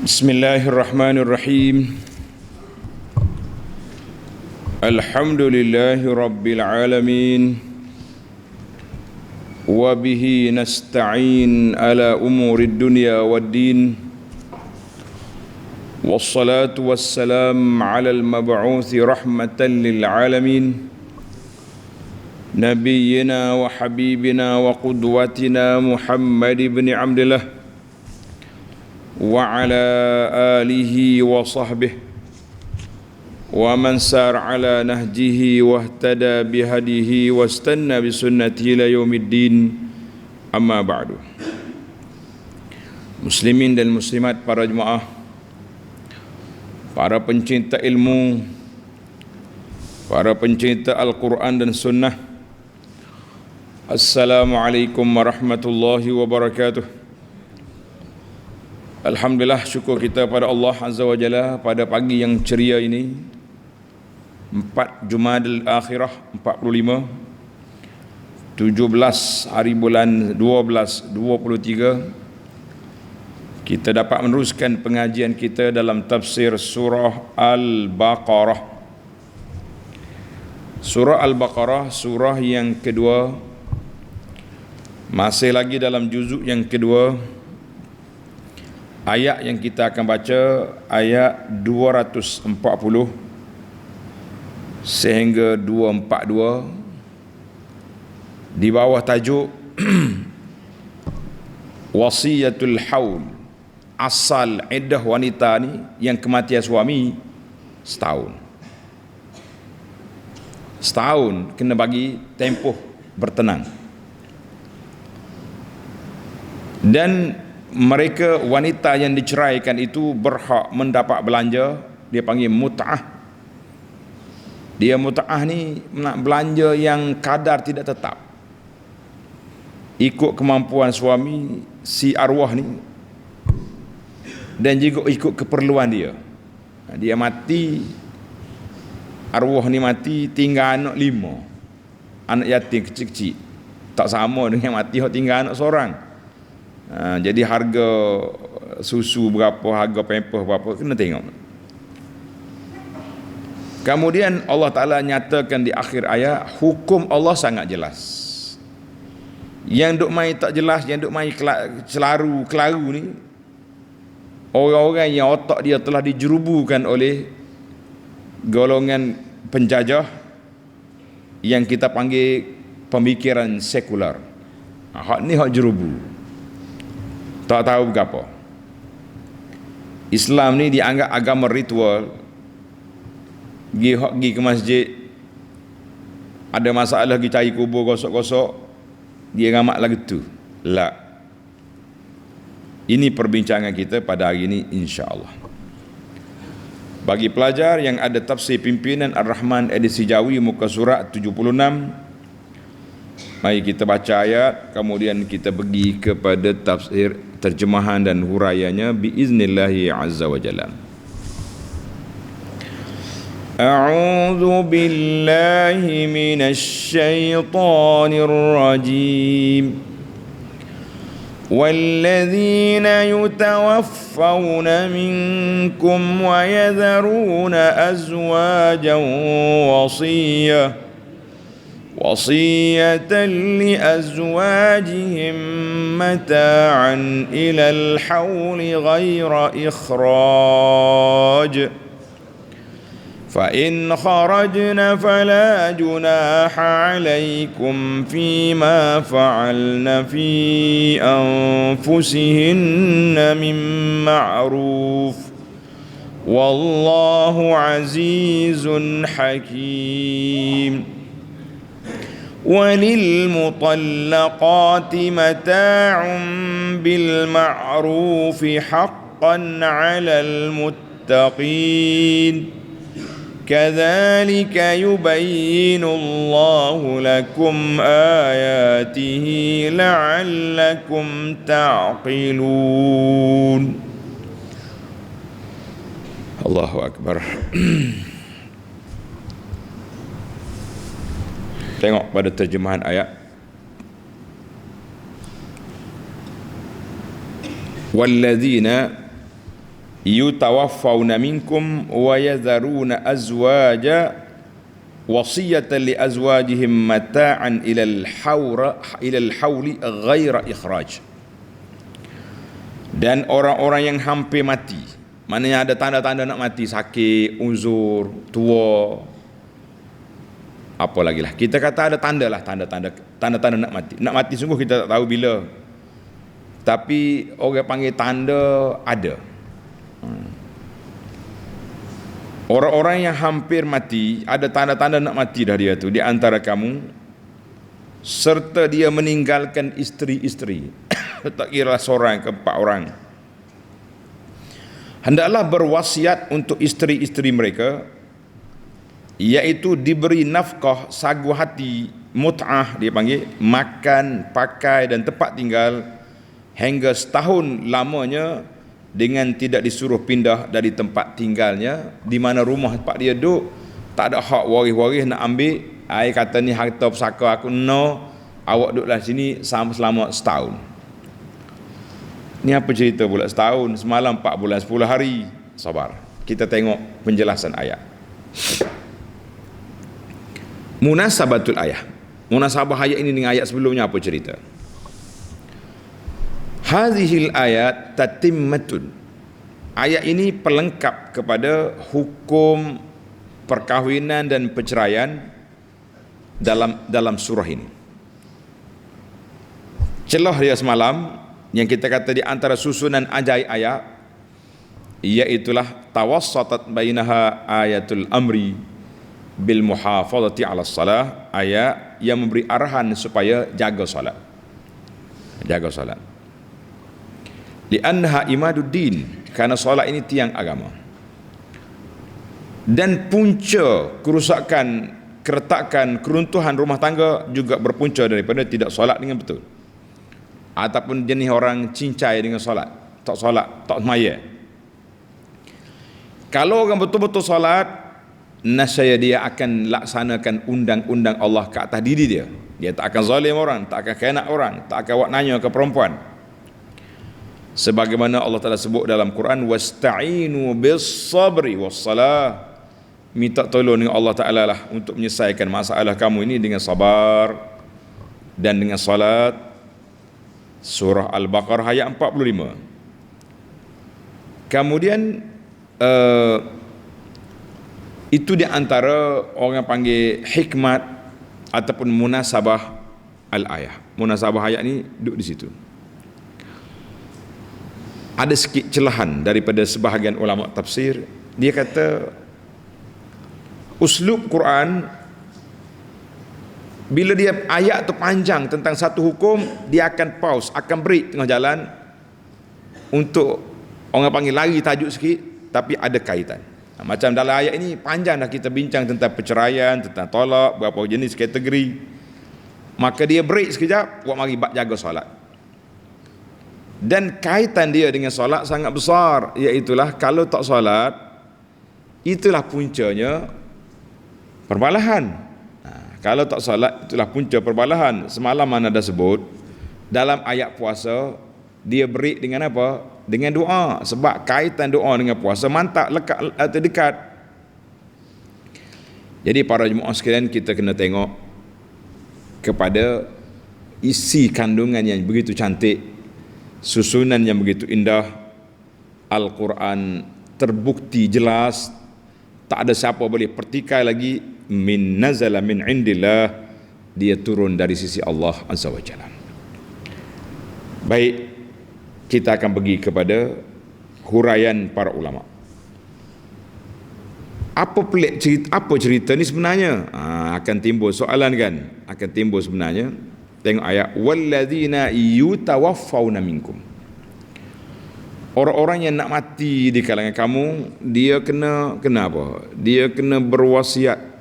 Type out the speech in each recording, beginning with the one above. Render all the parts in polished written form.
Bismillahirrahmanirrahim. Alhamdulillahi rabbil alamin. Wa bihi nasta'in ala umurid dunya waddin. Wassalatu wassalam ala al-mab'uthi rahmatan lil alamin. Nabiyyina wa habibina wa qudwatina Muhammad ibn Abdillah wa ala alihi wa sahbihi wa man sar ala nahjihi wa ihtada bihadihi wa istanna bisunnatihi ila yaumiddin, amma ba'du. Muslimin dan muslimat, para jemaah, para pencinta ilmu, para pencinta Al-Quran dan Sunnah, Assalamualaikum warahmatullahi wabarakatuh. Alhamdulillah, syukur kita pada Allah Azza wa Jalla pada pagi yang ceria ini, 4 Jumadil Akhirah 45, 17 hari bulan 12 23, kita dapat meneruskan pengajian kita dalam tafsir surah Al-Baqarah. Surah Al-Baqarah, surah yang kedua, masih lagi dalam juzuk yang kedua. Ayat yang kita akan baca ayat 240 sehingga 242 di bawah tajuk Wasiyatul Haul. Asal iddah wanita ni yang kematian suami setahun kena bagi tempoh bertenang. Dan mereka wanita yang diceraikan itu berhak mendapat belanja, dia panggil mut'ah. Dia mut'ah ni nak belanja yang kadar tidak tetap, ikut kemampuan suami si arwah ni dan juga ikut keperluan dia. Dia mati, arwah ni mati, tinggal anak 5, anak yatim kecil-kecil, tak sama dengan mati tinggal anak seorang. Jadi harga susu berapa, harga pampers berapa, kena tengok. Kemudian Allah Ta'ala nyatakan di akhir ayat, hukum Allah sangat jelas. Yang duk main tak jelas, yang duk main kelaru ni, orang-orang yang otak dia telah dijerubukan oleh golongan penjajah yang kita panggil pemikiran sekular. Hak ni hak jerubu, tak tahu berapa. Islam ni dianggap agama ritual. Pergi ke masjid, ada masalah pergi cari kubur, gosok-gosok, dia ramak lagu tu. La. Ini perbincangan kita pada hari ini, insya-Allah. Bagi pelajar yang ada tafsir pimpinan Ar-Rahman edisi Jawi muka surat 76, mari kita baca ayat, kemudian kita pergi kepada tafsir, terjemahan dan huraiannya biiznillahi azza wa jalla. A'udzu billahi minasy syaithanir rajim. وَالَّذِينَ يُتَوَفَّوْنَ مِنكُمْ وَيَذَرُونَ أَزْوَاجًا وصية لأزواجهم متاعا إلى الحول غير إخراج فإن خرجن فلا جناح عليكم فيما فعلن في أنفسهن من معروف والله عزيز حكيم. وللمطلقات متاع بالمعروف حقا على المتقين كذلك يبين الله لكم آياته لعلكم تعقلون. الله أكبر. Tengok pada terjemahan ayat. Walladzina yutawaffawna minkum wa yadharuna azwaja wasiyatan li azwajihim mata'an ila al-hawli ghaira ikhraj. Dan orang-orang yang hampir mati, maknanya ada tanda-tanda nak mati, sakit, uzur, tua, apa lagi lah, kita kata ada tanda-tanda nak mati. Nak mati sungguh kita tak tahu bila, tapi orang panggil tanda ada. Orang-orang yang hampir mati, ada tanda-tanda nak mati dah dia tu di antara kamu, serta dia meninggalkan isteri-isteri tak kira seorang ke 4 orang, hendaklah berwasiat untuk isteri-isteri mereka, iaitu diberi nafkah, sagu hati, mut'ah dia panggil, makan, pakai dan tempat tinggal hingga setahun lamanya, dengan tidak disuruh pindah dari tempat tinggalnya, di mana rumah tempat dia duduk tak ada hak waris-waris nak ambil. Ai kata ni harta pusaka aku, no, awak duduklah sini selama setahun. Ni apa cerita pula setahun? Semalam 4 bulan 10 hari. Sabar, kita tengok penjelasan ayat. Munasabatul ayat, munasabah ayat ini dengan ayat sebelumnya apa cerita? Hadhil ayat tatimmatun, ayat ini pelengkap kepada hukum perkahwinan dan perceraian dalam surah ini. Celah dia semalam yang kita kata di antara susunan ajaib ayat, iaitulah tawassatat bainaha ayatul amri bil muhafazati ala salah, ayat yang memberi arahan supaya jaga solat. Jaga solat. Li'annaha imaduddin, karena solat ini tiang agama. Dan punca kerusakan, keretakan, keruntuhan rumah tangga juga berpunca daripada tidak solat dengan betul, ataupun jenis orang cincai dengan solat, tak solat, tak semaya. Kalau orang betul-betul solat, nascaya dia akan laksanakan undang-undang Allah ke atas diri dia. Dia tak akan zalim orang, tak akan khianat orang, tak akan buat nanya ke perempuan. Sebagaimana Allah Ta'ala sebut dalam Quran, wasta'inu bis sabri was salah, minta tolong dengan Allah Ta'ala lah untuk menyelesaikan masalah kamu ini dengan sabar dan dengan salat. Surah Al-Baqarah ayat 45. Kemudian itu di antara orang panggil hikmat ataupun munasabah al-ayah. Munasabah ayat ni duduk di situ. Ada sikit celahan daripada sebahagian ulama tafsir. Dia kata uslub Quran, bila dia ayat tu panjang tentang satu hukum, dia akan pause, akan break tengah jalan untuk orang panggil lari tajuk sikit, tapi ada kaitan. Macam dalam ayat ini panjang dah kita bincang tentang perceraian, tentang tolak, berapa jenis kategori, maka dia break sekejap buat mari jaga solat. Dan kaitan dia dengan solat sangat besar, iaitulah kalau tak solat, itulah puncanya perbalahan. Kalau tak solat, itulah punca perbalahan. Semalam mana dah sebut dalam ayat puasa, dia break dengan apa? Dengan doa. Sebab kaitan doa dengan puasa mantap, lekat atau dekat. Jadi para jemaah sekalian, kita kena tengok kepada isi kandungan yang begitu cantik, susunan yang begitu indah. Al-Quran terbukti jelas, tak ada siapa boleh pertikai lagi. Min nazala min indillah, dia turun dari sisi Allah Azza wa Jalla. Baik, kita akan pergi kepada huraian para ulama. Apa cerita ni sebenarnya? Akan timbul soalan kan? Akan timbul sebenarnya. Tengok ayat, walladzina yutawaffawna minkum. Orang-orang yang nak mati di kalangan kamu, dia kena apa? Dia kena berwasiat.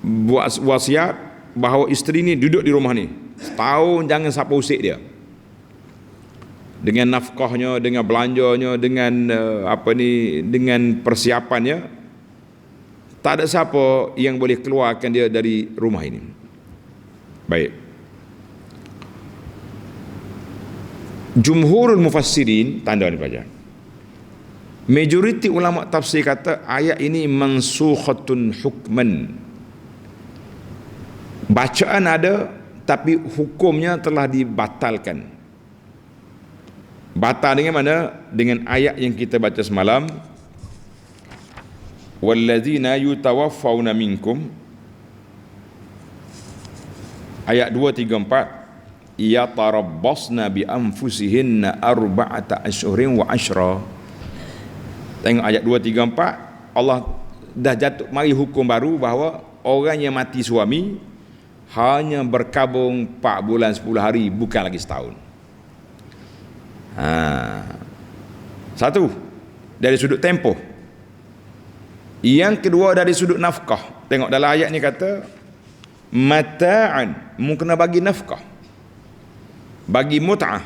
Buat wasiat bahawa isteri ni duduk di rumah ni setahun, jangan siapa usik dia, dengan nafkahnya, dengan belanjanya, dengan dengan persiapannya. Tak ada siapa yang boleh keluarkan dia dari rumah ini. Baik. Jumhurul mufassirin, tanda ni pelajar, majoriti ulama tafsir kata ayat ini mansukhatun hukman. Bacaan ada tapi hukumnya telah dibatalkan. Batal dengan mana? Dengan ayat yang kita baca semalam, wallazina yutawaffawna minkum, ayat 2, 3, 4, yatarabbasna bi anfusihinna arba'ata ashhurin wa ashra. Tengok ayat 2, 3, 4, Allah dah jatuh mari hukum baru bahawa orang yang mati suami hanya berkabung 4 bulan 10 hari, bukan lagi setahun. Satu, dari sudut tempoh. Yang kedua, dari sudut nafkah. Tengok dalam ayat ni kata mata'an, mu kena bagi nafkah, bagi mut'ah.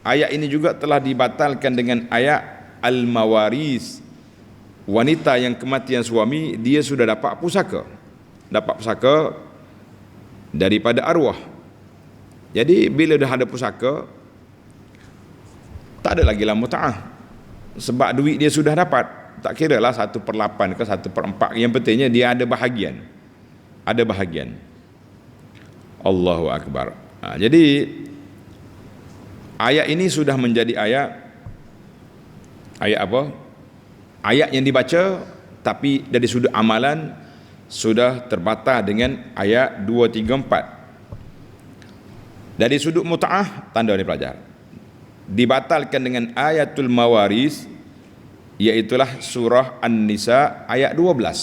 Ayat ini juga telah dibatalkan dengan ayat al-mawaris. Wanita yang kematian suami, dia sudah dapat pusaka daripada arwah. Jadi bila dah ada pusaka, tak ada lagi lah mut'ah, sebab duit dia sudah dapat. Tak kira lah 1/8 ke 1/4, yang pentingnya dia ada bahagian. Allahu Akbar. Jadi ayat ini sudah menjadi ayat apa? Ayat yang dibaca tapi dari sudut amalan sudah terbatal dengan ayat 2, 3, 4. Dari sudut mut'ah, tanda ni pelajar, dibatalkan dengan ayatul mawaris, iaitulah surah An-Nisa ayat 12.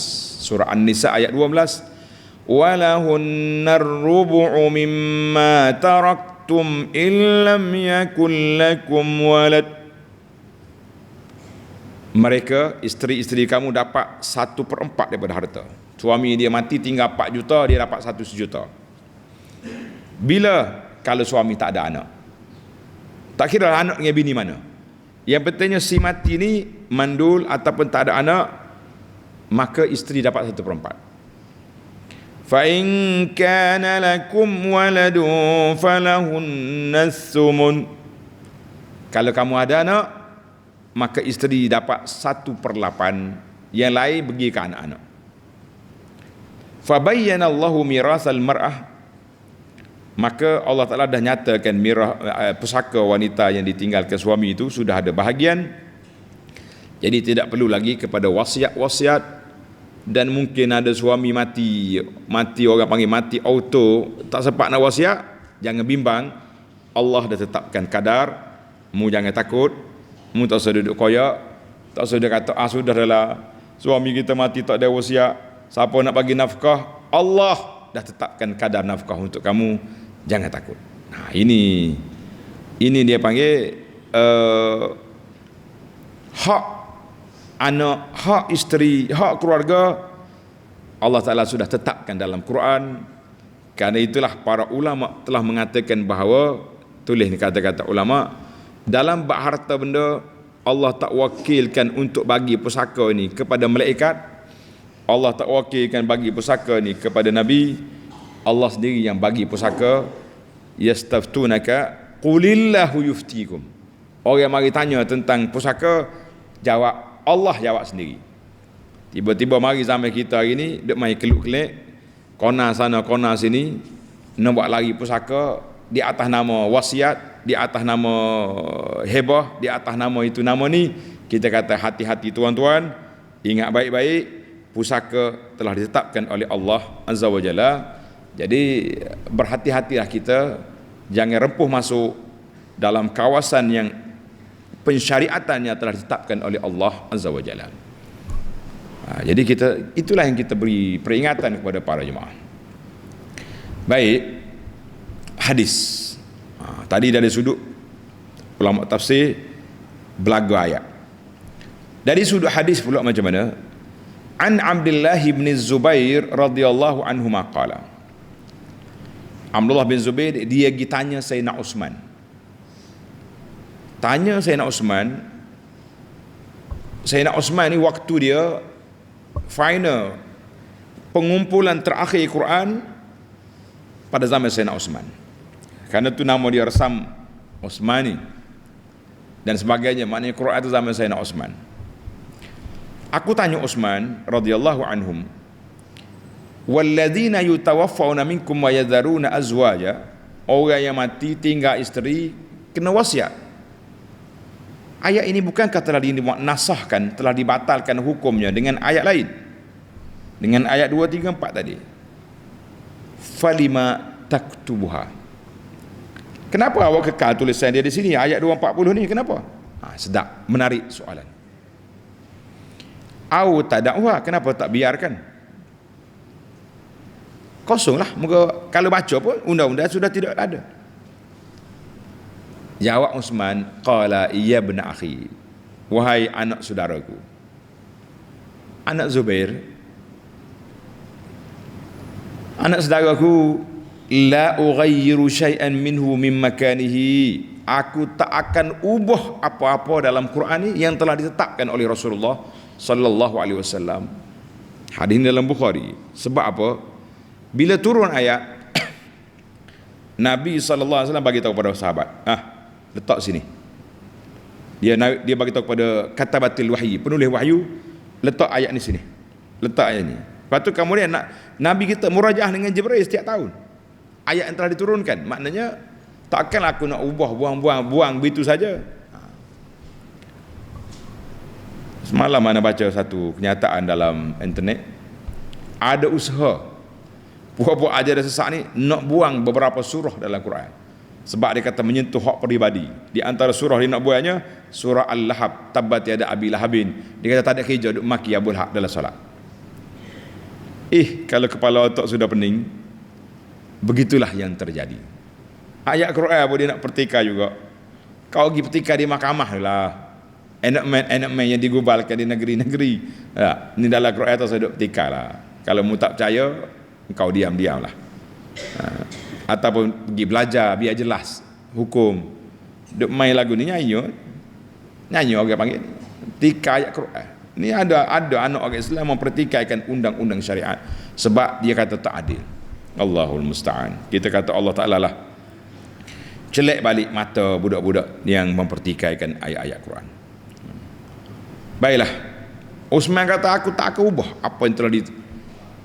Surah An-Nisa ayat 12, walahunnar rubu'u mimma taraktum illam yakul lakum walad. Mereka, isteri-isteri kamu dapat 1/4 daripada harta. Suami dia mati tinggal 4 juta, dia dapat 1 juta. Bila? Kalau suami tak ada anak. Tak kira anak dengan bini mana. Yang pentingnya si mati ni mandul ataupun tak ada anak, maka isteri dapat 1/4. Fa in kana lakum waladun falahunna thumun. Kalau kamu ada anak, maka isteri dapat 1/8, yang lain bagi ke anak-anak. Fabayyana Allahu mirasal mar'ah, maka Allah Ta'ala dah nyatakan pusaka wanita yang ditinggalkan suami itu sudah ada bahagian. Jadi tidak perlu lagi kepada wasiat. Dan mungkin ada suami mati orang panggil mati auto, tak sempat nak wasiat. Jangan bimbang, Allah dah tetapkan kadar. Mu jangan takut, mu tak usah duduk koyak, tak usah dia kata sudahlah, suami kita mati tak ada wasiat, siapa nak bagi nafkah? Allah dah tetapkan kadar nafkah untuk kamu, jangan takut. Nah, ini dia panggil hak anak, hak isteri, hak keluarga, Allah Ta'ala sudah tetapkan dalam Quran. Kerana itulah para ulama telah mengatakan bahawa, tulis ni kata-kata ulama, dalam bab harta benda Allah tak wakilkan untuk bagi pusaka ini kepada malaikat. Allah tak wakilkan bagi pusaka ni kepada Nabi. Allah sendiri yang bagi pusaka. Yastaftunaka qulillahu yuftikum. Orang mari tanya tentang pusaka, jawab Allah, jawab sendiri. Tiba-tiba mari zaman kita hari ni duk main keluk-kelik, kona sana kona sini, nak buat lari pusaka di atas nama wasiat, di atas nama hebah, di atas nama itu nama ni. Kita kata hati-hati tuan-tuan, ingat baik-baik, pusaka telah ditetapkan oleh Allah Azza wa Jalla. Jadi berhati-hatilah kita, jangan rempuh masuk dalam kawasan yang pensyariatannya telah ditetapkan oleh Allah Azza wa Jalla. Jadi itulah yang kita beri peringatan kepada para jemaah. Baik, hadis. Tadi dari sudut ulama tafsir belaga ayat. Dari sudut hadis pula macam mana? An Abdullah bin Zubair radhiyallahu anhu maqala. Abdullah bin Zubair dia tanya Sayyidina Uthman. Tanya Sayyidina Uthman. Sayyidina Uthman ni waktu dia final pengumpulan terakhir Quran pada zaman Sayyidina Uthman. Kerana tu nama dia Rasam Uthmani. dan sebagainya. Maknanya Quran itu zaman Sayyidina Utsman. Aku tanya Utsman radhiyallahu anhum, walladzina yutawaffawna minkum wa yadharuna azwaja, orang yang mati tinggal isteri kena wasiat. Ayat ini bukankah telah dinasahkan, telah dibatalkan hukumnya dengan ayat lain, dengan ayat 2, 3, 4 tadi. Falima taktubuha, kenapa awak kekal tulisan dia di sini ayat 240 ni, kenapa? Sedap, menarik soalan. Au tada'uha, kenapa tak biarkan? Kosonglah, moga kalau baca pun undang-undang sudah tidak ada. Jawab Utsman, qala iya ibn akhi, wahai anak saudaraku, anak Zubair, anak saudaraku, la ughayyiru syai'an minhu min makanihi, aku tak akan ubah apa-apa dalam Quran ini yang telah ditetapkan oleh Rasulullah sallallahu alaihi wasallam. Hadis dalam Bukhari. Sebab apa? Bila turun ayat, Nabi sallallahu alaihi wasallam bagi tahu kepada sahabat, letak sini. Dia bagi tahu kepada katabatil wahyi, penulis wahyu, letak ayat ni sini. Letak ayat ni. Lepas tu kemudian Nabi kita murajaah dengan Jibril setiap tahun. Ayat yang telah diturunkan. Maknanya takkan aku nak ubah, buang begitu saja. Semalam mana baca satu kenyataan dalam internet, ada usaha puak-puak ajaran sesat ni nak buang beberapa surah dalam Quran sebab dia kata menyentuh hak peribadi. Di antara surah dia nak buangnya surah Al-Lahab, tabbat yada abi lahabin. Dia kata tak ada kerja duk maki Abu Lahab dalam solat. Kalau kepala otak sudah pening, begitulah yang terjadi. Ayat Quran pun dia nak pertikaikan juga. Kau pergi pertikaikan di mahkamah lah. Enakmen yang digubalkan di negeri-negeri. Ini dalam Quran tu saya duk pertikaikan lah. Kalau mu tak percaya, kau diam-diam lah. Ataupun pergi belajar biar jelas hukum. Duk main lagu ni nyanyi orang panggil pertikai ayat Quran. Ni ada anak orang Islam mempertikaikan undang-undang syariat sebab dia kata tak adil. Allahul musta'an. Kita kata Allah Ta'ala lah celek balik mata budak-budak yang mempertikaikan ayat-ayat Quran. Baiklah, Utsman kata aku tak akan ubah apa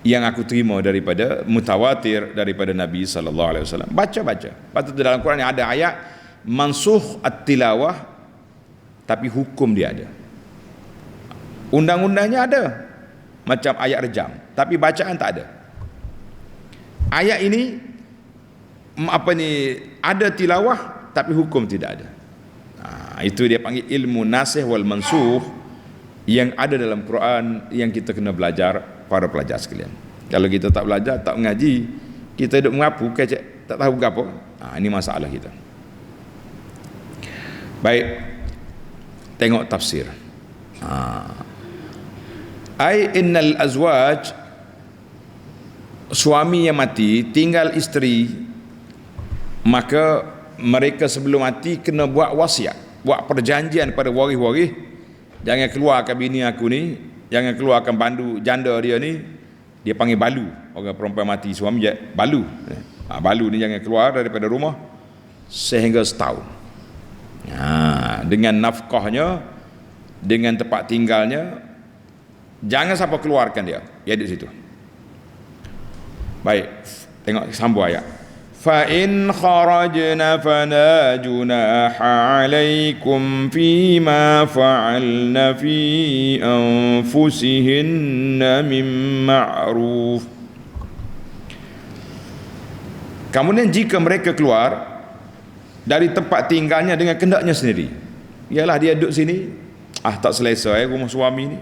yang aku terima daripada mutawatir daripada Nabi sallallahu alaihi wasallam. Baca. Patut dalam Quran ada ayat mansukh at-tilawah, tapi hukum dia ada. Undang-undangnya ada. Macam ayat rejam, tapi bacaan tak ada. Ayat ini ada tilawah tapi hukum tidak ada. Itu dia panggil ilmu nasikh wal mansukh yang ada dalam Quran yang kita kena belajar para pelajar sekalian. Kalau kita tak belajar, tak mengaji, kita duduk mengapu kecek, tak tahu apa. Ini masalah kita. Baik, tengok tafsir. Innal azwaj, suami yang mati tinggal isteri, maka mereka sebelum mati kena buat wasiat, buat perjanjian pada waris-waris. Jangan keluarkan bini aku ni, jangan keluarkan bandu janda dia ni. Dia panggil balu. Orang perempuan mati suami je balu. Balu ni jangan keluar daripada rumah sehingga setahun. Dengan nafkahnya, dengan tempat tinggalnya, jangan siapa keluarkan dia. Dia di situ. Baik, tengok sambung ayat. Fa in kharajna fala junaha alaikum fima fa'alna fi anfusihinna min ma'ruf. Kemudian jika mereka keluar dari tempat tinggalnya dengan kehendaknya sendiri, ialah dia duduk sini, tak selesa rumah suami ni,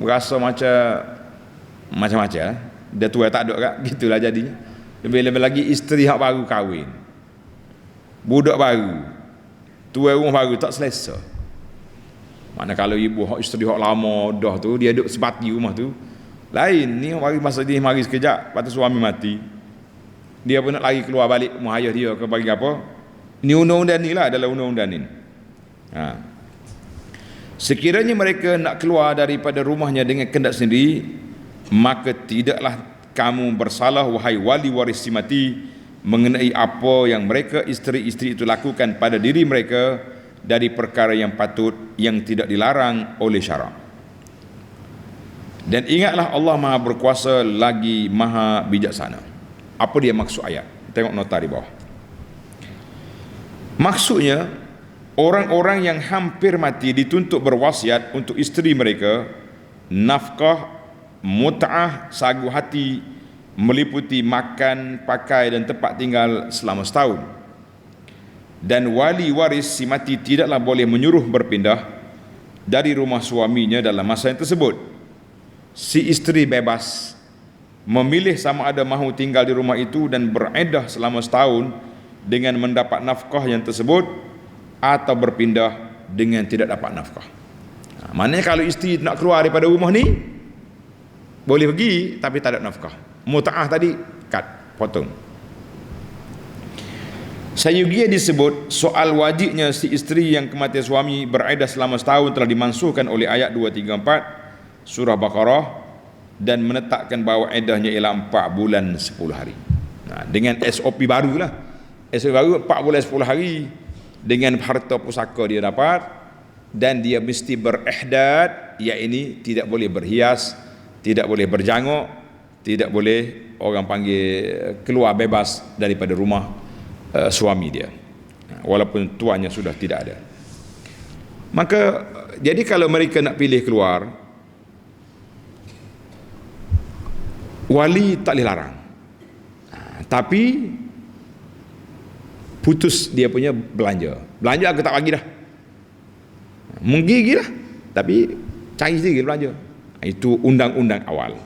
merasa macam-macam dia tua tak ada kat, gitulah jadinya. Lebih-lebih lagi isteri hak baru kahwin, budak baru, tua rumah baru, tak selesa. Mana kalau ibu hak isteri hak lama dah tu, dia duduk sebati rumah tu lain. Ni mari masa dia mari sekejap, lepas tu suami mati, dia pun nak lari keluar balik rumah ayah dia ke bagi apa. Ni undang-undang ni lah, dalam undang-undang ni. Sekiranya mereka nak keluar daripada rumahnya dengan kehendak sendiri, maka tidaklah kamu bersalah wahai wali waris si mati mengenai apa yang mereka isteri-isteri itu lakukan pada diri mereka dari perkara yang patut yang tidak dilarang oleh syarak. Dan ingatlah Allah Maha berkuasa lagi Maha bijaksana. Apa dia maksud ayat? Tengok nota di bawah. Maksudnya, orang-orang yang hampir mati dituntut berwasiat untuk isteri mereka nafkah, mut'ah, sagu hati, meliputi makan, pakai dan tempat tinggal selama setahun. Dan wali waris si mati tidaklah boleh menyuruh berpindah dari rumah suaminya dalam masa yang tersebut. Si isteri bebas memilih sama ada mahu tinggal di rumah itu dan beredah selama setahun dengan mendapat nafkah yang tersebut, atau berpindah dengan tidak dapat nafkah. Maknanya kalau isteri nak keluar daripada rumah ni boleh pergi tapi tak ada nafkah. Mut'ah tadi cut, potong. Sayugia disebut soal wajibnya si isteri yang kematian suami beredah selama setahun telah dimansuhkan oleh ayat 234 surah Baqarah dan menetapkan bahawa eddahnya ialah 4 bulan 10 hari. Dengan SOP barulah. SOP baru 4 bulan 10 hari dengan harta pusaka dia dapat, dan dia mesti berihdad, iaitu tidak boleh berhias, tidak boleh berjanguk, tidak boleh orang panggil keluar bebas daripada rumah suami dia, walaupun tuannya sudah tidak ada. Maka jadi kalau mereka nak pilih keluar, wali tak boleh larang, tapi putus dia punya belanja aku tak bagi dah, menggigi lah, tapi cari sendiri belanja. Itu undang-undang awal.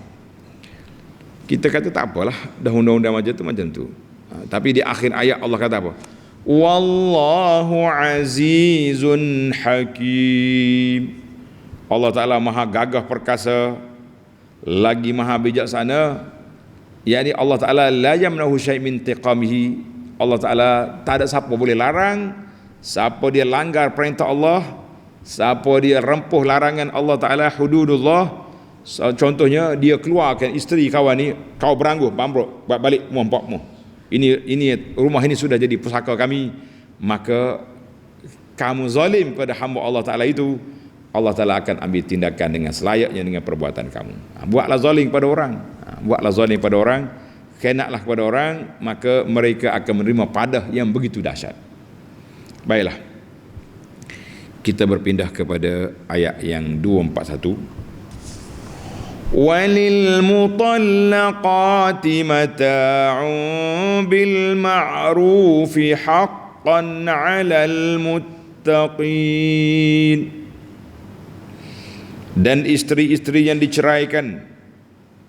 Kita kata tak apalah, dah undang-undang macam tu. Tapi di akhir ayat Allah kata apa? Wallahu azizun hakim. Allah Ta'ala maha gagah perkasa lagi maha bijaksana. Yani Allah Ta'ala la yamnahu syai' min intiqamihi. Allah Ta'ala tak ada siapa boleh larang. Siapa dia langgar perintah Allah, siapa dia rempuh larangan Allah Ta'ala, hududullah. Contohnya dia keluarkan isteri kawan ni, kau berangguh bambruk buat balik mumpakmu, ini rumah ini sudah jadi pusaka kami, maka kamu zalim pada hamba Allah Ta'ala itu, Allah Ta'ala akan ambil tindakan dengan selayaknya dengan perbuatan kamu. Buatlah zalim pada orang, buatlah zalim pada orang, khenaklah kepada orang, maka mereka akan menerima padah yang begitu dahsyat. Baiklah, kita berpindah kepada ayat yang 241. وَلِلْمُطَلَّقَاتِ مَتَاعٌ بِالْمَعْرُوفِ حَقًّا عَلَى الْمُتَّقِينَ. Dan isteri-isteri yang diceraikan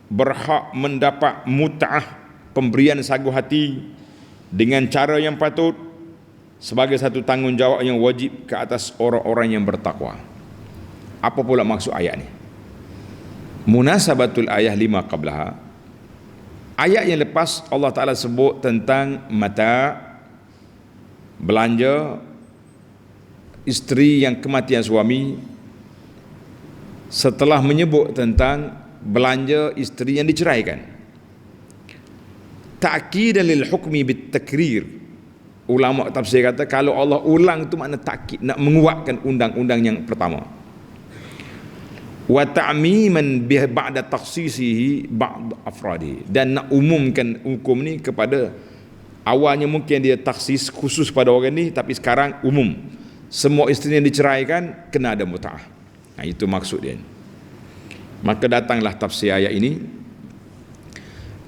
berhak mendapat mut'ah, pemberian sagu hati dengan cara yang patut, sebagai satu tanggungjawab yang wajib ke atas orang-orang yang bertakwa. Apa pula maksud ayat ni? Munasabatul ayat 5 qablaha. Ayat yang lepas Allah Ta'ala sebut tentang mata, belanja isteri yang kematian suami, setelah menyebut tentang belanja isteri yang diceraikan. Ta'kidan lil hukmi bit takrir. Ulama tafsir kata kalau Allah ulang tu makna takkid, nak menguatkan undang-undang yang pertama. Wa ta'miman bi ba'da takhsisihi ba'd afradi, dan nak umumkan hukum ni kepada, awalnya mungkin dia taksis khusus pada orang ni, tapi sekarang umum, semua isteri yang diceraikan kena ada mut'ah. Itu maksud dia. Maka datanglah tafsir ayat ini,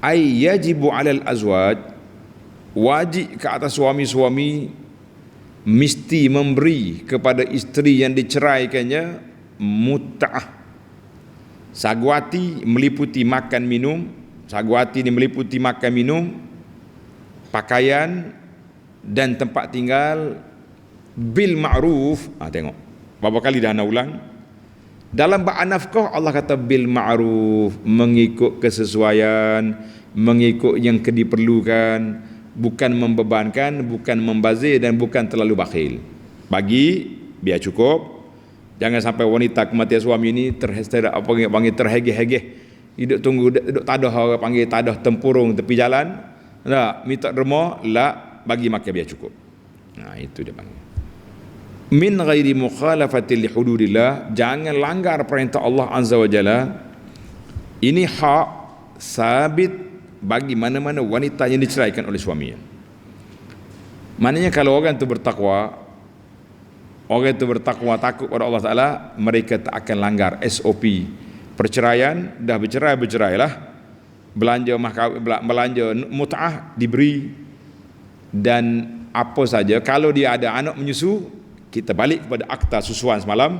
ay yajibu 'alal azwaj, wajib ke atas suami-suami mesti memberi kepada isteri yang diceraikannya mut'ah. Saguati meliputi makan minum, saguati ini meliputi makan minum, pakaian dan tempat tinggal bil ma'ruf. Tengok berapa kali dah nak ulang. Dalam bab nafkah Allah kata bil ma'ruf, mengikut kesesuaian, mengikut yang diperlukan, bukan membebankan, bukan membazir dan bukan terlalu bakhil. Bagi biar cukup. Jangan sampai wanita kematian suami ini panggil terhegeh-hegeh, hidup tunggu, duduk tadah, orang panggil tadah tempurung tepi jalan, tak minta derma, la bagi makan biar cukup. Itu dia panggil. min ghairi mukhalafati li hududillah, jangan langgar perintah Allah Azza wa Jalla. Ini hak sabit bagi mana-mana wanita yang diceraikan oleh suaminya. Maknanya kalau orang itu bertakwa, orang itu bertakwa takut kepada Allah Ta'ala, mereka tak akan langgar SOP perceraian. Dah bercerailah, belanja mut'ah diberi, dan apa saja kalau dia ada anak menyusu, kita balik kepada akta susuan semalam,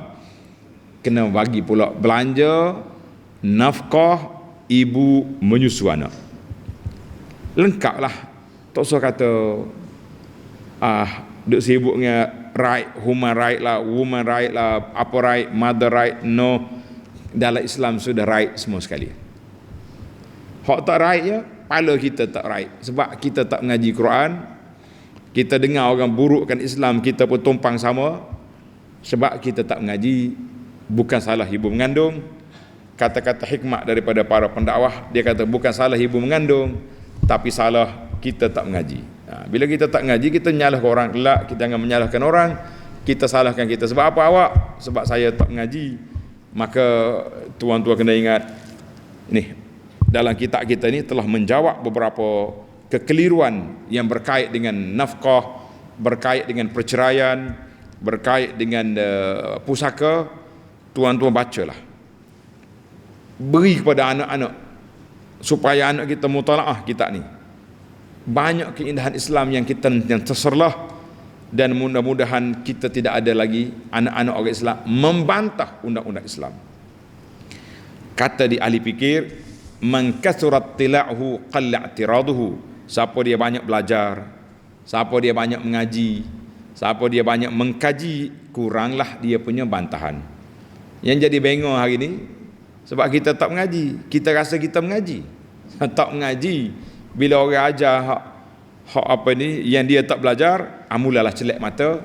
kena bagi pula belanja nafkah ibu menyusu anak. Lengkap lah, tak usah kata duk sibuk dengan right, human right lah, woman right lah, apa right, mother right. No, dalam Islam sudah right semua sekali. Hak tak right ya, pala kita tak right, sebab kita tak mengaji Quran. Kita dengar orang burukkan Islam, kita pun tumpang sama, sebab kita tak mengaji. Bukan salah ibu mengandung. Kata-kata hikmat daripada para pendakwah, dia kata bukan salah ibu mengandung, tapi salah kita tak mengaji. Bila kita tak mengaji, kita menyalahkan orang. Kelak kita jangan menyalahkan orang, kita salahkan kita. Sebab apa awak? Sebab saya tak mengaji. Maka tuan-tuan kena ingat, ni dalam kitab kita ni telah menjawab beberapa kekeliruan yang berkait dengan nafkah, berkait dengan perceraian, berkait dengan pusaka. Tuan-tuan bacalah, beri kepada anak-anak supaya anak kita mutalaah kitab ni. Banyak keindahan Islam yang kita yang terserlah, dan mudah-mudahan kita tidak ada lagi anak-anak orang Islam membantah undang-undang Islam. Kata di ahli fikir, man kasurat tila'uhu qalla i'tiraduhu. Siapa dia banyak belajar, siapa dia banyak mengaji, siapa dia banyak mengkaji, kuranglah dia punya bantahan. Yang jadi bengong hari ni sebab kita tak mengaji. Kita rasa kita mengaji, tak mengaji. Bila orang ajar hak apa ni yang dia tak belajar, mulalah celak mata,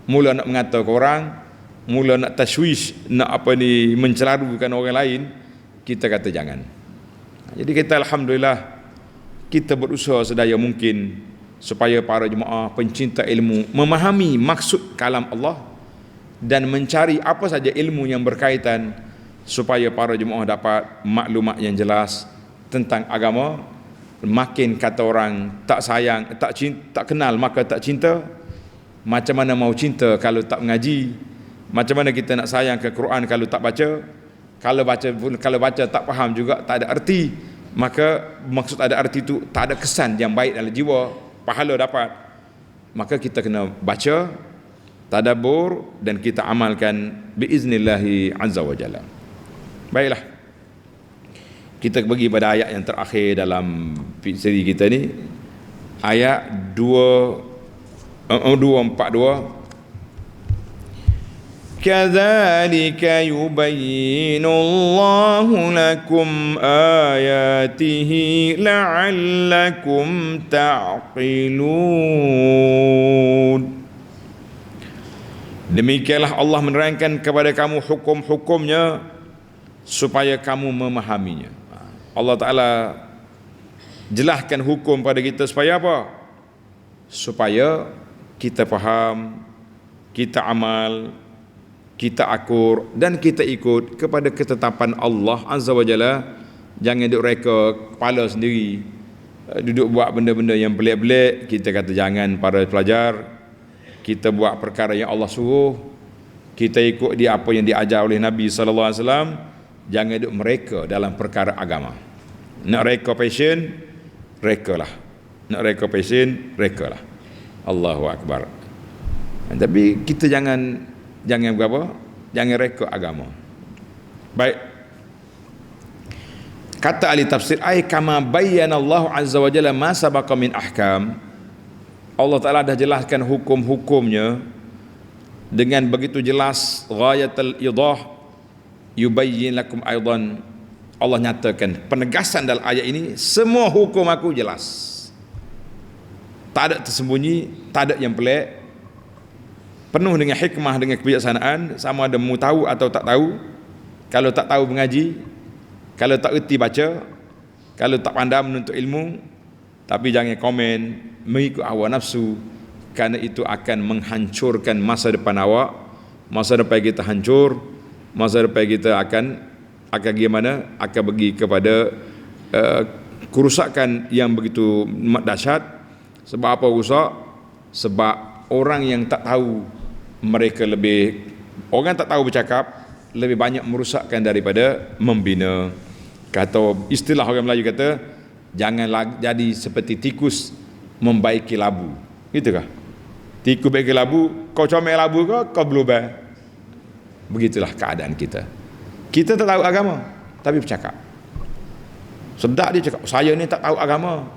mula nak mengata ke orang, mula nak tashwish, nak apa ni mencelarukan orang lain. Kita kata jangan. Jadi kita alhamdulillah, kita berusaha sedaya mungkin supaya para jemaah pencinta ilmu memahami maksud kalam Allah dan mencari apa saja ilmu yang berkaitan, supaya para jemaah dapat maklumat yang jelas tentang agama. Makin kata orang tak sayang, tak cinta, tak kenal maka tak cinta. Macam mana mau cinta kalau tak mengaji? Macam mana kita nak sayang ke Quran kalau tak baca? Kalau baca tak faham juga, tak ada arti. Maka maksud ada arti itu tak ada kesan yang baik dalam jiwa, pahala dapat. Maka kita kena baca, tadabbur, dan kita amalkan biiznillahi azza wa jalla. Baiklah, kita pergi pada ayat yang terakhir dalam siri kita ni, ayat 242. Kadzalika yubayyinu Allahu lakum ayatihi la'allakum ta'qilun. Demikianlah Allah menerangkan kepada kamu hukum-hukumnya supaya kamu memahaminya. Allah Ta'ala jelaskan hukum pada kita supaya apa? Supaya kita faham, kita amal, kita akur, dan kita ikut kepada ketetapan Allah Azza wa Jalla. Jangan duduk reka kepala sendiri, duduk buat benda-benda yang pelik-pelik. Kita kata jangan para pelajar. Kita buat perkara yang Allah suruh, kita ikut dia apa yang diajar oleh Nabi SAW. Jangan duduk mereka dalam perkara agama. Nak reka passion, rekalah. Nak reka passion, rekalah. Allahu Akbar. Tapi kita jangan berapa? Jangan reka agama. Baik. Kata ahli tafsir, ay kama bayyana Allah azza wa jalla ma sabaqa min ahkam. Allah Taala dah jelaskan hukum-hukumnya dengan begitu jelas, ghayatul idah, yubayyin lakum aidan. Allah nyatakan penegasan dalam ayat ini, semua hukum aku jelas. Tak ada tersembunyi, tak ada yang pelik. Penuh dengan hikmah, dengan kebijaksanaan. Sama ada mu tahu atau tak tahu. Kalau tak tahu mengaji, kalau tak erti baca, kalau tak pandai menuntut ilmu. Tapi jangan komen mengikut hawa nafsu, kerana itu akan menghancurkan masa depan awak. Masa depan kita hancur, masa depan kita akan gimana? Akan pergi kepada kerusakan yang begitu dahsyat. Sebab apa rusak? Sebab orang yang tak tahu, orang tak tahu bercakap lebih banyak merusakkan daripada membina. Kata istilah orang Melayu kata, janganlah jadi seperti tikus membaiki labu. Gitukah? Tikus baiki labu, kau comel labu kau berubah. Begitulah keadaan kita. Kita tak tahu agama tapi bercakap. Sedap dia cakap, saya ni tak tahu agama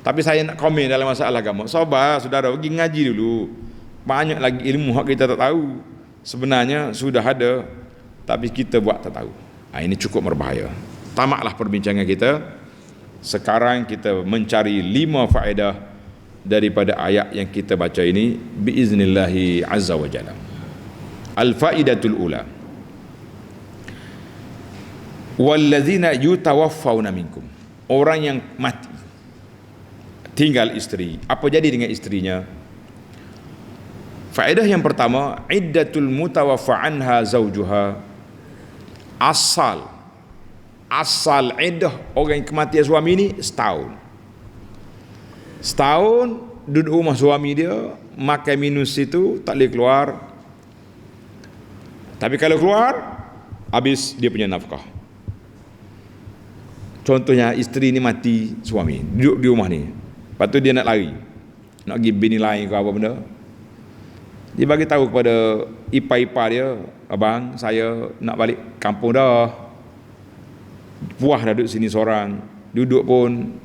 tapi saya nak komen dalam masalah agama. Sabar saudara, pergi ngaji dulu. Banyak lagi ilmu hak kita tak tahu. Sebenarnya sudah ada tapi kita buat tak tahu. Ini cukup berbahaya. Tamatlah perbincangan kita. Sekarang kita mencari 5 faedah daripada ayat yang kita baca ini biiznillahi azza wa jalla. Al-faidatul ula, wallazina yutawaffawna minkum, orang yang mati tinggal isteri, apa jadi dengan istrinya? Faedah yang pertama, iddatul mutawaffa anha zawjuha, asal iddah orang yang kematian suami ni setahun duduk rumah suami dia, makan minus itu tak boleh keluar. Tapi kalau keluar, habis dia punya nafkah. Contohnya isteri ni mati suami, duduk di rumah ni, lepas tu dia nak lari, nak pergi bini lain ke apa benda, dia bagi tahu kepada ipar-ipar dia, abang saya nak balik kampung dah, puas dah duduk sini seorang, duduk pun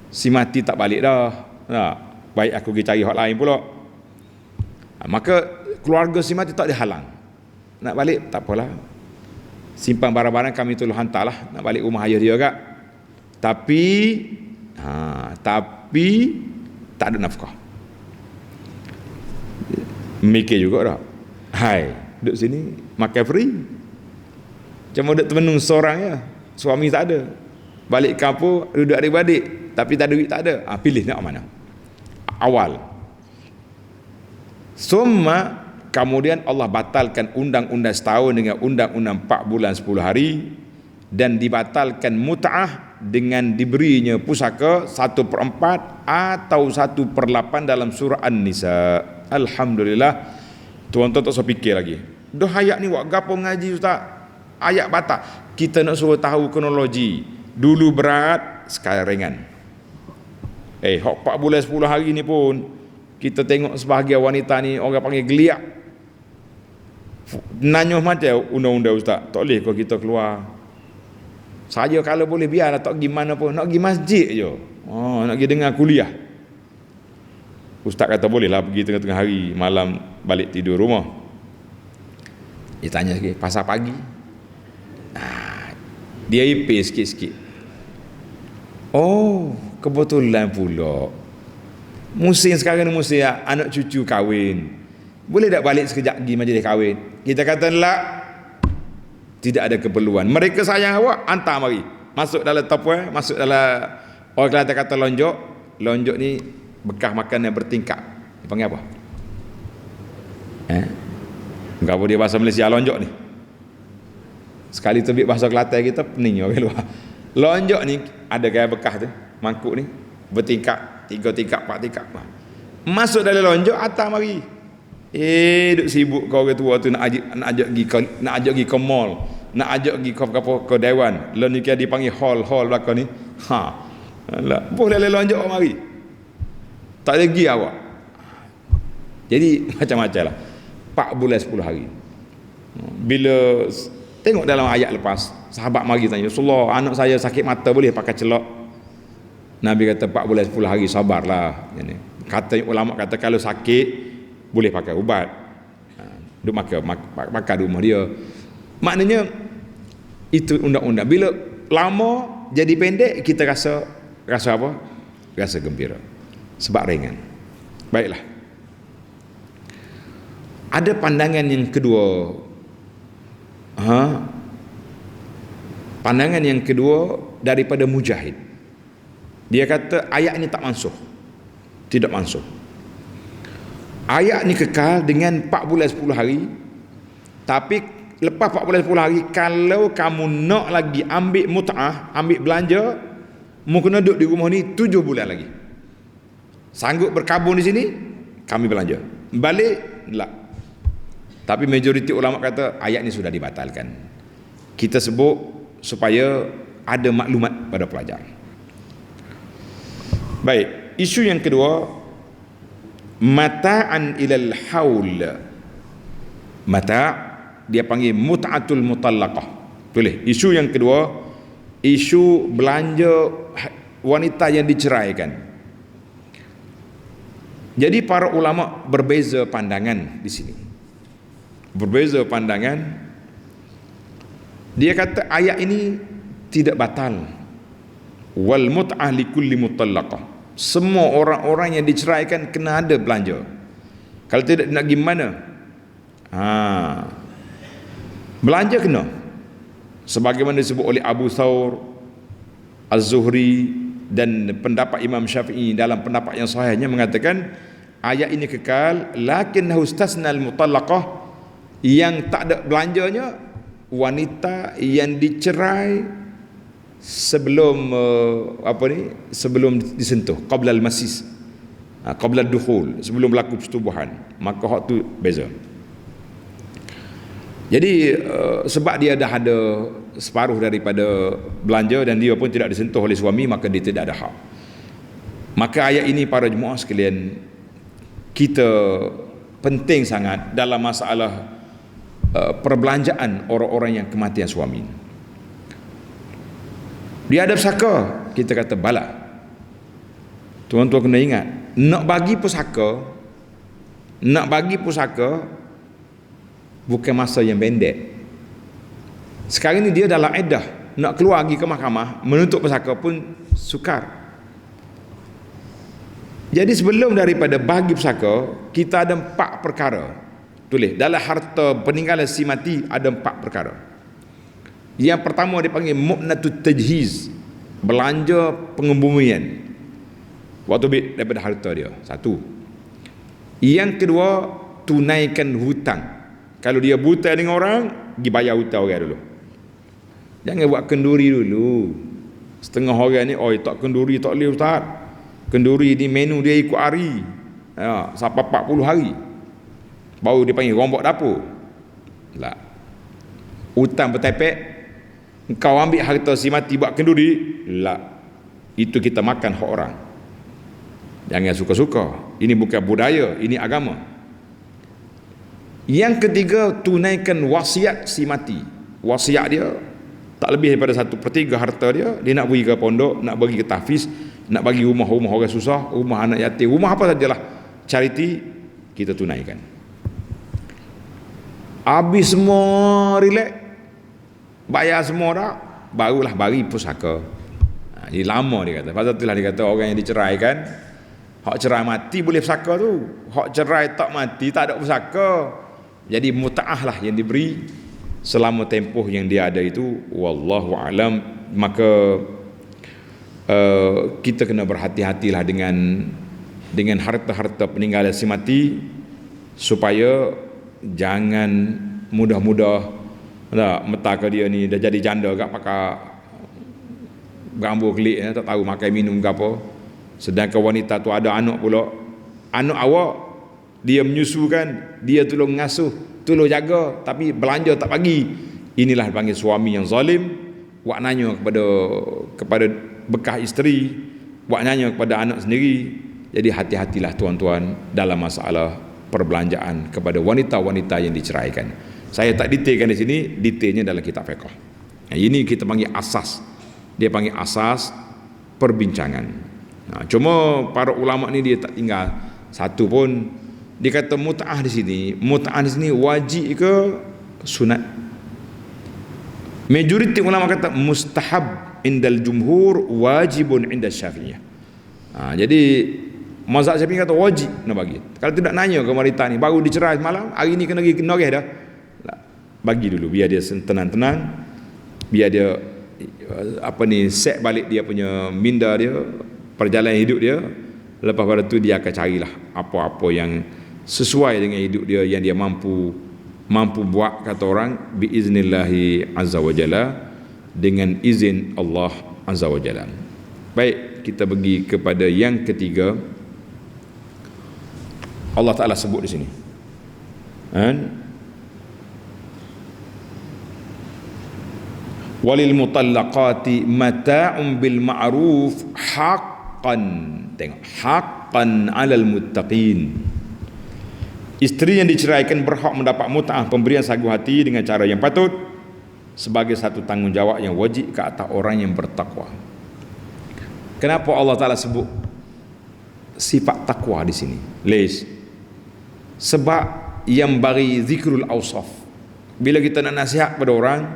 si mati tak balik dah, baik aku pergi cari hak lain pula. Maka keluarga si mati tak dihalang, nak balik tak apalah, simpan barang-barang kami tolong hantarlah, nak balik rumah ayah dia kak. Tapi tak ada nafkah. Mikir juga dah, hai duduk sini makan free, cuma duduk termenung seorang ya, suami tak ada, balik kampung duduk adik-adik tapi tak ada duit, tak ada. Pilih nak mana awal. Summa, kemudian Allah batalkan undang-undang setahun dengan undang-undang 4 bulan 10 hari, dan dibatalkan mut'ah dengan diberinya pusaka 1/4 atau 1/8 dalam surah An-Nisa. Alhamdulillah. Tuan-tuan tak usah fikir lagi, dah ayat ni buat gapo ngaji ustaz, ayat batal. Kita nak suruh tahu kronologi, dulu berat sekarang ringan. Hok 4 bulan 10 hari ni pun kita tengok sebahagian wanita ni orang panggil geliat. Nanyuh macam undang-undang ustaz, tak boleh kalau kita keluar. Saya kalau boleh biarlah, tak pergi mana pun, nak pergi masjid je. Nak pergi dengar kuliah. Ustaz kata bolehlah pergi tengah-tengah hari, malam balik tidur rumah. Dia tanya sikit, pasal pagi? Dia ipin sikit-sikit. Oh, kebetulan pula musim sekarang ni musim anak cucu kahwin. Boleh tak balik sekejap pergi majlis kahwin? Kita kata la, tidak ada keperluan. Mereka sayang awak, hantar mari. Masuk dalam tupperware, masuk dalam, orang Kelantan kata lonjok. Lonjok ni bekas makan yang bertingkap. Dia panggil apa? Apa dia bahasa Malaysia lonjok ni? Sekali terbit bahasa Kelantan kita pening orang luar. Lonjok ni ada gaya bekas tu, mangkuk ni bertingkap, 3 tingkap, 4 tingkap. Masuk dalam lonjok, hantar mari. Duk sibuk kau orang tua tu nak ajak pergi ke mall, nak ajak pergi ke dewan. Lalu ni dia dipanggil hall belakang ni. Boleh lonjok mari. Tak lagi awak. Jadi macam-macam lah. 4 bulan 10 hari. Bila tengok dalam ayat lepas, sahabat mari tanya, Rasulullah, anak saya sakit mata boleh pakai celok? Nabi kata 4 bulan 10 hari sabarlah. Kata ulama kata kalau sakit boleh pakai ubat. Duk makan rumah dia. Maknanya itu undang-undang. Bila lama jadi pendek, kita rasa apa? Rasa gembira. Sebab ringan. Baiklah. Ada pandangan yang kedua. Pandangan yang kedua daripada Mujahid. Dia kata ayat ini tak mansuh. Tidak mansuh. Ayat ni kekal dengan 4 bulan 10 hari. Tapi lepas 4 bulan 10 hari, kalau kamu nak lagi ambil mut'ah, ambil belanja, mu kena duduk di rumah ni 7 bulan lagi. Sanggup berkabung di sini, kami belanja. Balik, tak. Tapi majoriti ulama kata ayat ni sudah dibatalkan. Kita sebut supaya ada maklumat pada pelajar. Baik, isu yang kedua, mata'an ilal haul. Mata' dia panggil mut'atul mutallaqah. Boleh. Isu yang kedua, isu belanja wanita yang diceraikan. Jadi para ulama berbeza pandangan di sini. Berbeza pandangan. Dia kata ayat ini tidak batal. Wal mut'ah likulli mutallaqah. Semua orang-orang yang diceraikan kena ada belanja. Kalau tidak nak gimana? Belanja kena. Sebagaimana disebut oleh Abu Thawr, Az-Zuhri dan pendapat Imam Syafi'i dalam pendapat yang sahihnya mengatakan ayat ini kekal, lakin hustasnal mutallaqah, yang tak ada belanjanya wanita yang dicerai sebelum sebelum disentuh, qabla al-masis, qabla ad-dukhul, sebelum berlaku persetubuhan, maka hak tu beza. Jadi sebab dia dah ada separuh daripada belanja dan dia pun tidak disentuh oleh suami, maka dia tidak ada hak. Maka ayat ini para jemaah sekalian, kita penting sangat dalam masalah perbelanjaan orang-orang yang kematian suami. Dia ada pusaka, kita kata bala. Tuan-tuan kena ingat, nak bagi pusaka bukan masa yang pendek. Sekarang ni dia dalam iddah, nak keluar pergi ke mahkamah menuntut pusaka pun sukar. Jadi sebelum daripada bagi pusaka, kita ada 4 perkara. Tulis dalam harta peninggalan si mati ada 4 perkara. Yang pertama dipanggil mu'natut tajhiz, belanja pengembumian waktu daripada harta dia. 1. Yang kedua, tunaikan hutang. Kalau dia buta dengan orang, pergi bayar hutang orang dulu. Jangan buat kenduri dulu. Setengah orang ni, tak kenduri tak boleh ustaz. Kenduri ni menu dia ikut hari. Sampai 40 hari. Baru dia panggil rombok dapur. Tak. Hutang bertepek, engkau ambil harta si mati buat kenduri, tak. Itu kita makan hak orang. Jangan suka-suka. Ini bukan budaya, ini agama. Yang ketiga, tunaikan wasiat si mati. Wasiat dia tak lebih daripada 1/3 harta dia. Dia nak bagi ke pondok, nak bagi ke tahfiz, nak bagi rumah-rumah orang susah, rumah anak yatim, rumah apa sajalah, charity, kita tunaikan. Habis semua relax, bayar semua dah, barulah bagi pusaka. Ini lama dia kata. Pasal itulah dia kata orang yang diceraikan, hak cerai mati boleh pusaka tu, hak cerai tak mati tak ada pusaka. Jadi muta'ah lah yang diberi selama tempoh yang dia ada itu. Wallahu alam. Maka kita kena berhati-hatilah dengan harta-harta peninggalan si mati, supaya jangan mudah-mudah meta ke dia ni dah jadi janda kat pakai berambut kelik, tak tahu makan minum ke apa. Sedangkan wanita tu ada anak pula, anak awak dia menyusukan, dia tolong ngasuh, tolong jaga, tapi belanja tak bagi. Inilah dipanggil suami yang zalim. Wak nanya kepada bekas isteri, wak nanya kepada anak sendiri. Jadi hati-hatilah tuan-tuan dalam masalah perbelanjaan kepada wanita-wanita yang diceraikan. Saya tak detailkan di sini, detailnya dalam kitab fiqh. Ini kita panggil asas. Dia panggil asas perbincangan. Cuma para ulama ni dia tak tinggal satu pun. Dia kata mut'ah di sini wajib ke sunat? Majoriti ulama kata mustahab indal jumhur, wajibun indal Syafi'iyah. Jadi mazhab Syafi'i kata wajib nak bagi. Kalau tidak nanya ke wanita ni, baru dicerai malam, hari ni kena pergi noreh dah. Bagi dulu biar dia tenang-tenang, biar dia set balik dia punya minda dia, perjalanan hidup dia. Lepas pada tu dia akan carilah apa-apa yang sesuai dengan hidup dia yang dia mampu buat, kata orang, biiznillahi azza wa jalla, dengan izin Allah azza wa jalla. Baik, kita pergi kepada yang ketiga. Allah Ta'ala sebut di sini, walil mutallaqati mata'un bil ma'ruf haqqan, tengok, haqqan 'alal muttaqin. Isteri yang diceraikan berhak mendapat mut'ah, pemberian sagu hati dengan cara yang patut, sebagai satu tanggungjawab yang wajib ke atas orang yang bertakwa. Kenapa Allah Ta'ala sebut sifat takwa di sini? Sebab yang bagi zikrul awsaf. Bila kita nak nasihat pada orang,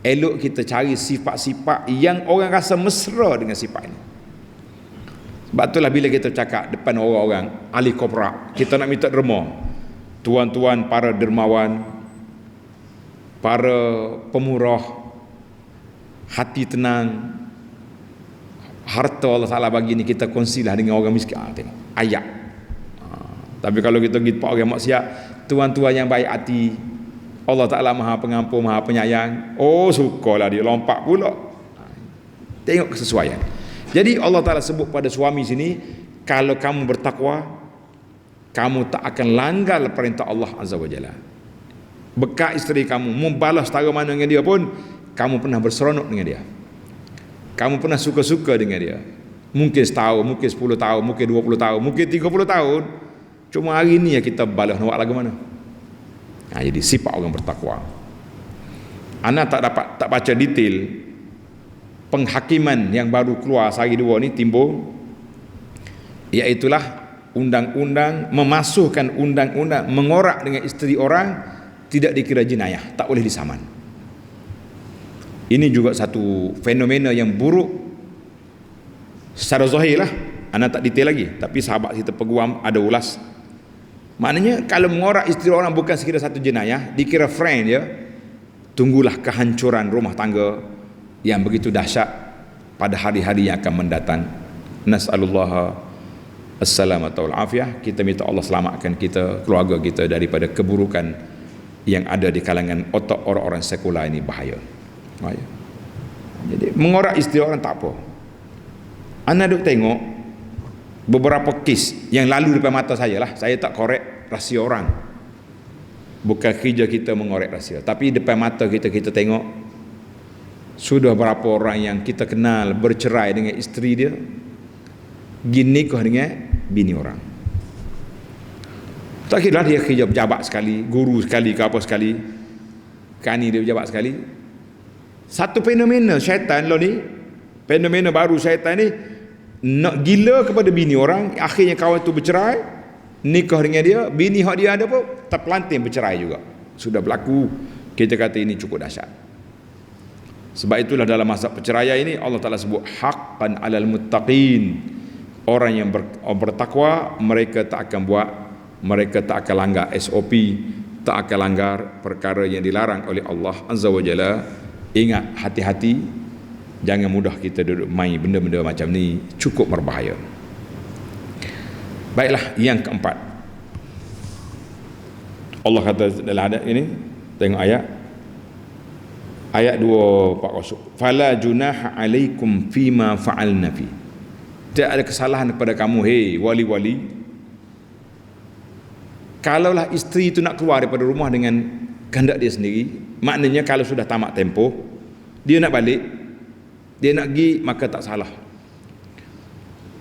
elok kita cari sifat-sifat yang orang rasa mesra dengan sifat ini. Sebab itulah bila kita cakap depan orang-orang ahli korporat, kita nak minta derma, tuan-tuan para dermawan, para pemurah, hati tenang, harta Allah Ta'ala bagi ni kita kongsilah dengan orang miskin. Tengok ayat. Tapi kalau kita pergi pak orang maksiat, tuan-tuan yang baik hati, Allah Ta'ala Maha Pengampun, Maha Penyayang, oh sukalah dia lompat pula. Tengok kesesuaian. Jadi Allah Ta'ala sebut pada suami sini, kalau kamu bertakwa, kamu tak akan langgar perintah Allah Azza wa Jalla. Bekat isteri kamu, membalas setara mana dengan dia pun, kamu pernah berseronok dengan dia, kamu pernah suka-suka dengan dia. Mungkin setahun, mungkin 10 tahun, mungkin 20 tahun, mungkin 30 tahun. Cuma hari ni ya kita balas, nak buat lagu mana? Jadi sifat orang bertakwa. Ana tak baca detail penghakiman yang baru keluar sehari dua ni timbul, iaitulah undang-undang, memasukkan undang-undang mengorak dengan isteri orang tidak dikira jenayah, tak boleh disaman. Ini juga satu fenomena yang buruk secara zahir lah. Ana tak detail lagi, tapi sahabat kita peguam ada ulas. Maknanya kalau mengorak isteri orang bukan sekira satu jenayah, dikira friend dia, tunggulah kehancuran rumah tangga yang begitu dahsyat pada hari-hari yang akan mendatang. Nas'alullah as-salamata wal afiyah. Kita minta Allah selamatkan kita, keluarga kita daripada keburukan yang ada di kalangan otak orang-orang sekular ini. Bahaya. Jadi mengorak isteri orang tak apa. Anda duk tengok beberapa kes yang lalu depan mata saya lah. Saya tak korek rahsia orang, bukan kerja kita mengorek rahsia, tapi depan mata kita tengok sudah berapa orang yang kita kenal bercerai dengan isteri dia, gini kah dengan bini orang. Tak kira dia kerja pejabat sekali, guru sekali ke apa sekali, kani dia pejabat sekali. Satu fenomena syaitan lo ni, fenomena baru syaitan ni, nak gila kepada bini orang, akhirnya kawan tu bercerai, nikah dengan dia, bini hak dia ada pun terpelanting bercerai juga. Sudah berlaku. Kita kata ini cukup dahsyat. Sebab itulah dalam masa perceraian ini Allah Ta'ala sebut haqqan 'alal muttaqin. Orang yang bertakwa, mereka tak akan buat, mereka tak akan langgar SOP, tak akan langgar perkara yang dilarang oleh Allah Azza wa Jalla. Ingat, hati-hati, jangan mudah kita duduk main benda-benda macam ni, cukup berbahaya. Baiklah, yang keempat, Allah kata dalam ayat ini, tengok ayat 240, fala junaha alaikum fima fa'alna fi. Tidak ada kesalahan kepada kamu, hei wali-wali, kalaulah isteri itu nak keluar daripada rumah dengan kehendak dia sendiri. Maknanya kalau sudah tamat tempoh, dia nak balik, dia nak pergi, maka tak salah.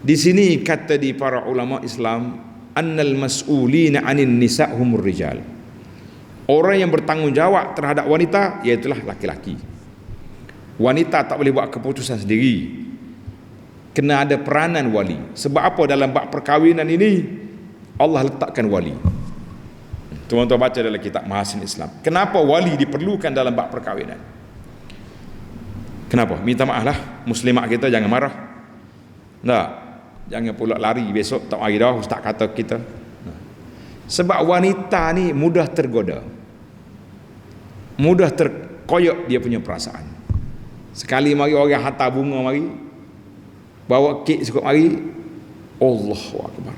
Di sini kata di para ulama Islam, annal mas'ulina 'anin nisa' humur rijal. Orang yang bertanggungjawab terhadap wanita iaitulah laki-laki. Wanita tak boleh buat keputusan sendiri, kena ada peranan wali. Sebab apa? Dalam bab perkahwinan ini Allah letakkan wali. Tuan-tuan baca dalam kitab Mahasin Islam, kenapa wali diperlukan dalam bab perkahwinan. Kenapa? Minta maaf lah, muslimat kita jangan marah. Tak, jangan pula lari besok tak mari dah ustaz kata kita. Sebab wanita ni mudah tergoda, mudah terkoyak dia punya perasaan. Sekali mari orang hantar bunga mari, bawa kek cukup mari, Allahu Akbar,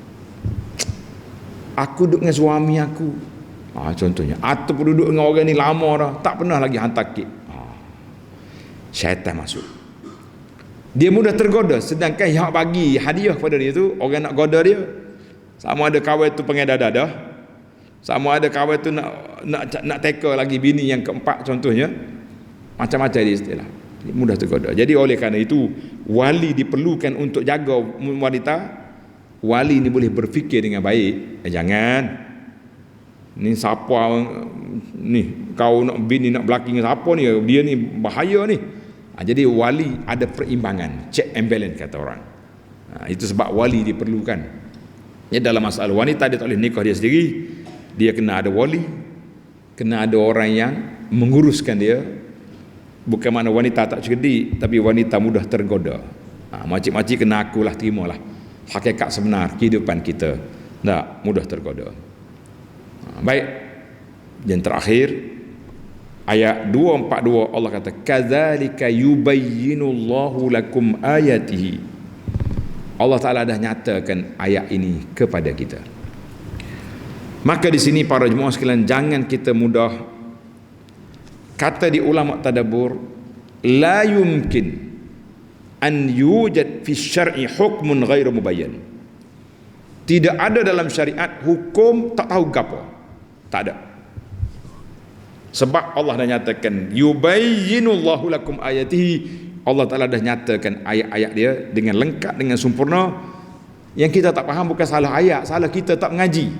aku duduk dengan suami aku, contohnya, atau duduk dengan orang ni lama dah, tak pernah lagi hantar kek, syaitan masuk. Dia mudah tergoda. Sedangkan yang bagi hadiah kepada dia tu, orang nak goda dia, sama ada kawan tu pengen dadah, sama ada kawan tu nak teka lagi bini yang keempat contohnya, macam-macam dia istilah, mudah tergoda. Jadi oleh kerana itu wali diperlukan untuk jaga wanita. Wali ni boleh berfikir dengan baik, jangan ni siapa ni, kau nak bini nak belaki dengan siapa ni, dia ni bahaya ni. Jadi wali ada perimbangan, check and balance kata orang. Itu sebab wali diperlukan. Ya, dalam masalah wanita dia tak boleh nikah dia sendiri, dia kena ada wali, kena ada orang yang menguruskan dia. Bukan makna wanita tak cerdik, tapi wanita mudah tergoda. Makcik-makcik kena akulah, terimalah hakikat sebenar kehidupan kita, tak mudah tergoda. Baik, yang terakhir ayat 242 Allah kata kadzalika yubayyinullahu lakum ayatihi. Allah Taala dah nyatakan ayat ini kepada kita. Maka di sini para jemaah sekalian, jangan kita mudah, kata di ulama tadabbur, la yumkin an yujad fi syar'i hukmun ghairu mubayyan. Tidak ada dalam syariat hukum tak tahu gapo, tak ada. Sebab Allah dah nyatakan yubayyinullahu lakum ayatihi. Allah Ta'ala dah nyatakan ayat-ayat dia dengan lengkap, dengan sempurna. Yang kita tak faham bukan salah ayat, salah kita tak mengaji.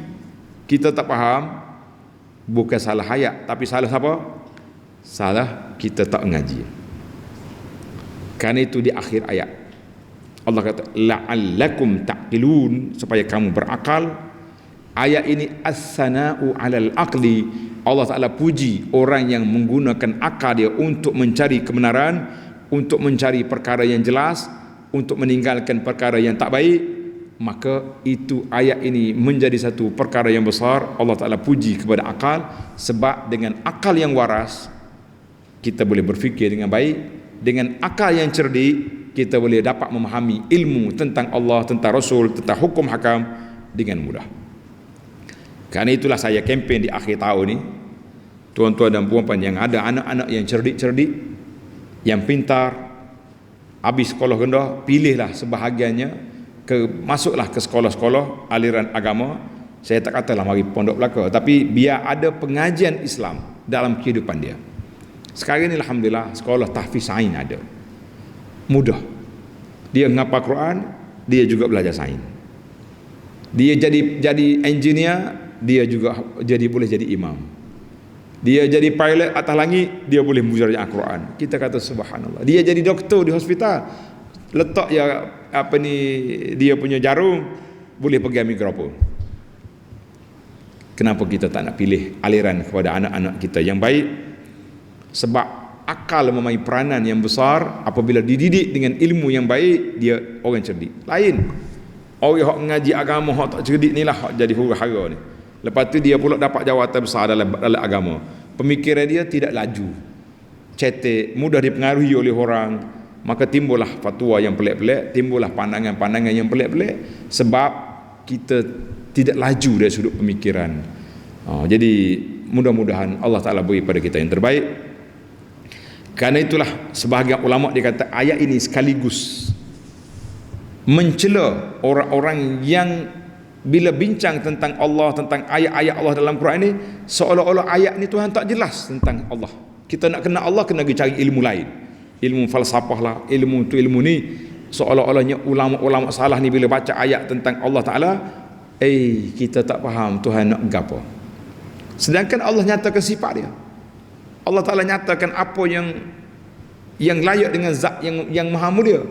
Kita tak faham bukan salah ayat, tapi salah siapa? Salah kita tak mengaji. Karena itu di akhir ayat Allah kata la'allakum ta'qilun, supaya kamu berakal. Ayat ini as-sana'u 'alal aqli. Allah Ta'ala puji orang yang menggunakan akal dia untuk mencari kebenaran, untuk mencari perkara yang jelas, untuk meninggalkan perkara yang tak baik. Maka itu ayat ini menjadi satu perkara yang besar. Allah Ta'ala puji kepada akal, sebab dengan akal yang waras kita boleh berfikir dengan baik. Dengan akal yang cerdik kita boleh dapat memahami ilmu tentang Allah, tentang Rasul, tentang hukum hakam dengan mudah. Kerana itulah saya kempen di akhir tahun ni, tuan-tuan dan puan-puan yang ada anak-anak yang cerdik-cerdik, yang pintar, habis sekolah rendah, pilihlah sebahagiannya masuklah ke sekolah-sekolah aliran agama. Saya tak katalah mari pondok belaka, tapi biar ada pengajian Islam dalam kehidupan dia. Sekarang ni alhamdulillah sekolah tahfiz sains ada, mudah. Dia menghafal Quran, dia juga belajar sains. Dia jadi engineer, dia juga boleh jadi imam. Dia jadi pilot atas langit, dia boleh mujarah Al-Quran. Kita kata subhanallah. Dia jadi doktor di hospital, letak ya dia punya jarum, boleh pegang mikrofon. Kenapa kita tak nak pilih aliran kepada anak-anak kita yang baik? Sebab akal memain peranan yang besar. Apabila dididik dengan ilmu yang baik, dia orang cerdik. Lain orang yang mengaji agama, yang tak cerdik ni lah jadi huru-hara ni. Lepas tu dia pula dapat jawatan besar dalam agama. Pemikiran dia tidak laju, cetek, mudah dipengaruhi oleh orang. Maka timbullah fatwa yang pelik-pelik, timbullah pandangan-pandangan yang pelik-pelik, sebab kita tidak laju dari sudut pemikiran. Jadi mudah-mudahan Allah Ta'ala beri pada kita yang terbaik. Karena itulah sebahagian ulama' dia kata ayat ini sekaligus mencela orang-orang yang bila bincang tentang Allah, tentang ayat-ayat Allah dalam Quran ini, seolah-olah ayat ni Tuhan tak jelas tentang Allah. Kita nak kenal Allah, kena pergi cari ilmu lain, ilmu falsafah lah, ilmu tu ilmu ni. Seolah-olahnya ulama-ulama salah ni bila baca ayat tentang Allah Ta'ala, kita tak faham Tuhan nak gapo. Sedangkan Allah nyatakan sifat dia. Allah Ta'ala nyatakan apa yang layak dengan zat yang maha mulia.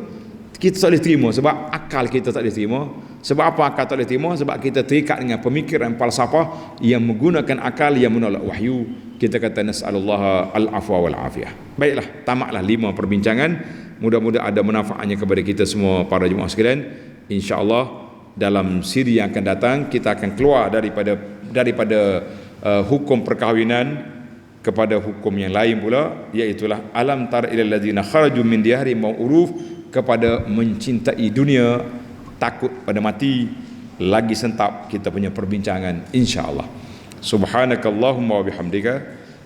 Kita tak boleh terima sebab akal kita tak boleh terima. Sebab apa akal tak boleh terima? Sebab kita terikat dengan pemikiran falsafah yang menggunakan akal yang menolak wahyu. Kita kata nas'alullah al-afwa wal afiyah. Baiklah, tamatlah 5 perbincangan. Mudah-mudahan ada manfaatnya kepada kita semua para jemaah sekalian. InsyaAllah dalam siri yang akan datang kita akan keluar daripada hukum perkahwinan kepada hukum yang lain pula, iaitulah alam tara ilal ladzina kharaju min diyarihim uruf, kepada mencintai dunia, takut pada mati. lagi sentap kita punya perbincangan insya-Allah. Subhanakallahumma wa bihamdika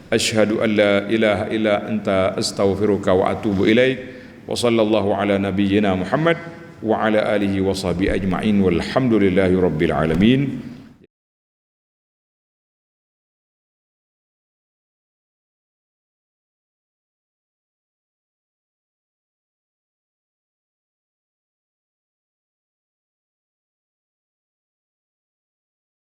asyhadu an la ilaha illa anta astaghfiruka wa atubu ilaik. Wa sallallahu ala nabiyyina Muhammad wa ala alihi wa sahbihi ajma'in walhamdulillahi rabbil alamin.